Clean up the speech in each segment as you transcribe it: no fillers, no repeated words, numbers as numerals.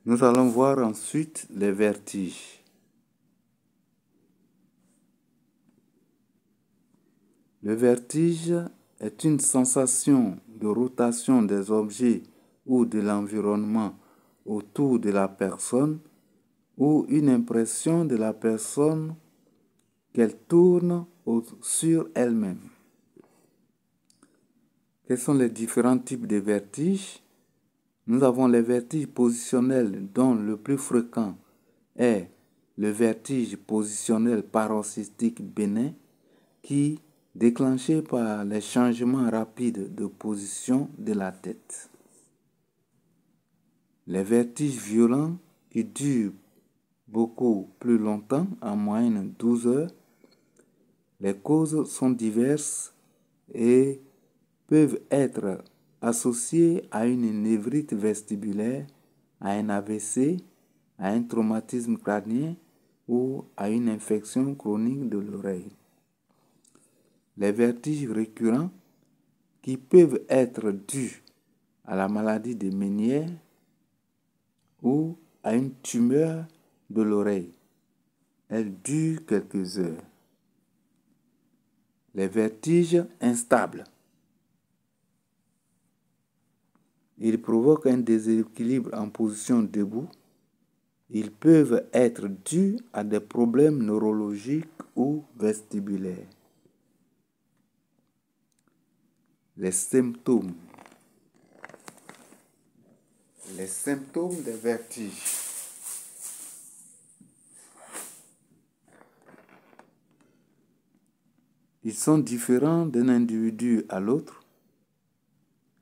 Nous allons voir ensuite les vertiges. Le vertige est une sensation de rotation des objets ou de l'environnement autour de la personne ou une impression de la personne qu'elle tourne sur elle-même. Quels sont les différents types de vertiges? Nous avons les vertiges positionnels dont le plus fréquent est le vertige positionnel paroxystique bénin qui déclenché par les changements rapides de position de la tête. Les vertiges violents qui durent beaucoup plus longtemps, en moyenne 12 heures, les causes sont diverses et peuvent être associées à une névrite vestibulaire, à un AVC, à un traumatisme crânien ou à une infection chronique de l'oreille. Les vertiges récurrents qui peuvent être dus à la maladie de Ménière ou à une tumeur de l'oreille. Elles durent quelques heures. Les vertiges instables. Ils provoquent un déséquilibre en position debout. Ils peuvent être dus à des problèmes neurologiques ou vestibulaires. Les symptômes. Les symptômes des vertiges. Ils sont différents d'un individu à l'autre.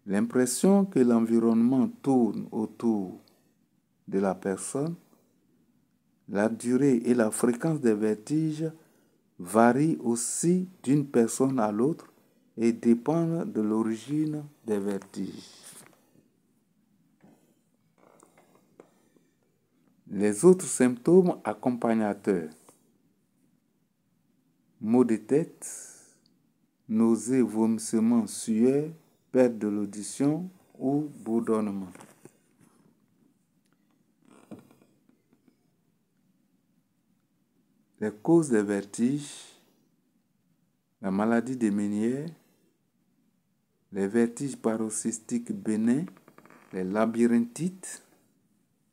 L'impression que l'environnement tourne autour de la personne, la durée et la fréquence des vertiges varient aussi d'une personne à l'autre et dépendent de l'origine des vertiges. Les autres symptômes accompagnateurs. Maux de tête, nausées, vomissements, sueur, perte de l'audition ou bourdonnement. Les causes des vertiges, la maladie de Ménière, les vertiges paroxystiques bénins, les labyrinthites,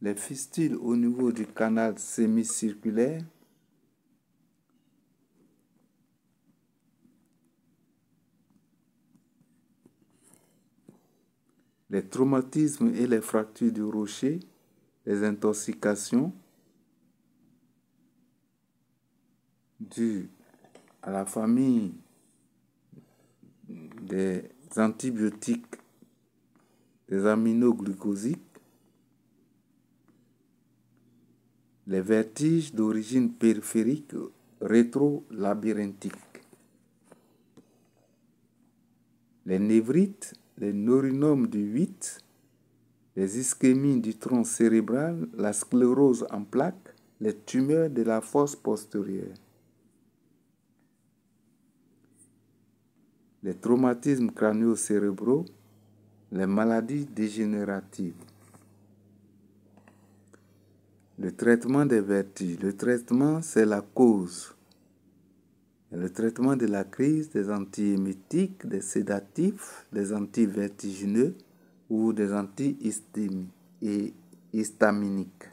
les fistules au niveau du canal sémicirculaire, les traumatismes et les fractures du rocher, les intoxications dues à la famille des antibiotiques, des aminoglucosiques, les vertiges d'origine périphérique rétro-labyrinthique, les névrites, les neurinomes du 8, les ischémies du tronc cérébral, la sclérose en plaques, les tumeurs de la fosse postérieure, les traumatismes crânio-cérébraux, les maladies dégénératives. Le traitement des vertiges. Le traitement, c'est la cause. Le traitement de la crise, des antiémétiques, des sédatifs, des antivertigineux ou des antihistaminiques.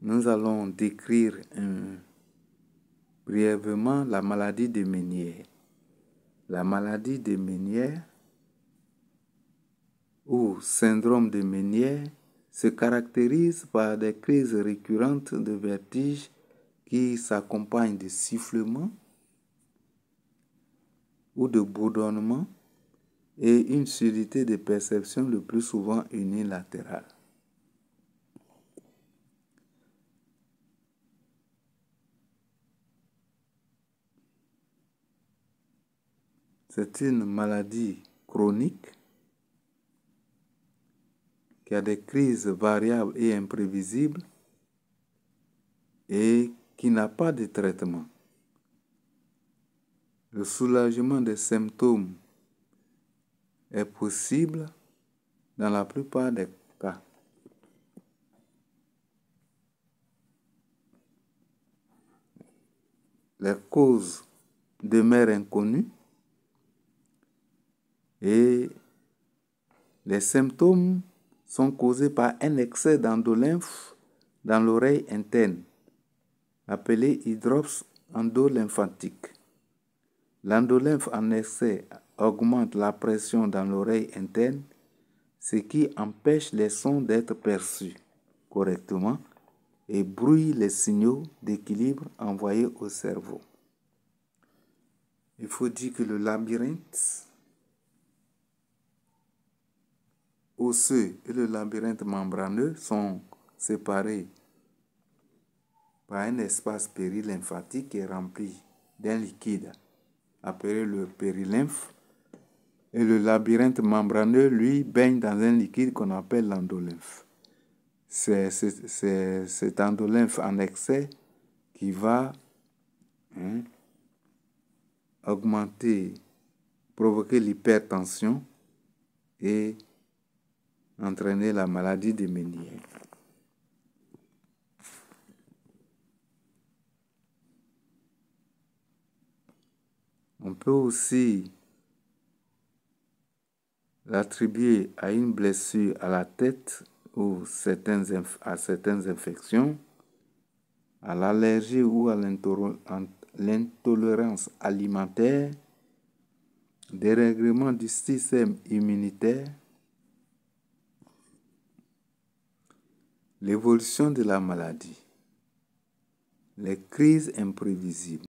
Nous allons décrire brièvement la maladie de Ménière. La maladie de Ménière ou syndrome de Ménière se caractérise par des crises récurrentes de vertige qui s'accompagnent de sifflements ou de bourdonnements et une surdité de perception le plus souvent unilatérale. C'est une maladie chronique qui a des crises variables et imprévisibles et qui n'a pas de traitement. Le soulagement des symptômes est possible dans la plupart des cas. Les causes demeurent inconnues et les symptômes sont causés par un excès d'endolymphe dans l'oreille interne, appelé hydrops endolymphatique. L'endolymphe en excès augmente la pression dans l'oreille interne, ce qui empêche les sons d'être perçus correctement et brouille les signaux d'équilibre envoyés au cerveau. Il faut dire que le labyrinthe osseux et le labyrinthe membraneux sont séparés par un espace périlymphatique qui est rempli d'un liquide appelé le périlymphe, et le labyrinthe membraneux, lui, baigne dans un liquide qu'on appelle l'endolymphe. C'est cet endolymphe en excès qui va augmenter, provoquer l'hypertension et entraîner la maladie de Meniere. On peut aussi l'attribuer à une blessure à la tête ou à certaines infections, à l'allergie ou à l'intolérance alimentaire, dérèglement du système immunitaire, l'évolution de la maladie, les crises imprévisibles.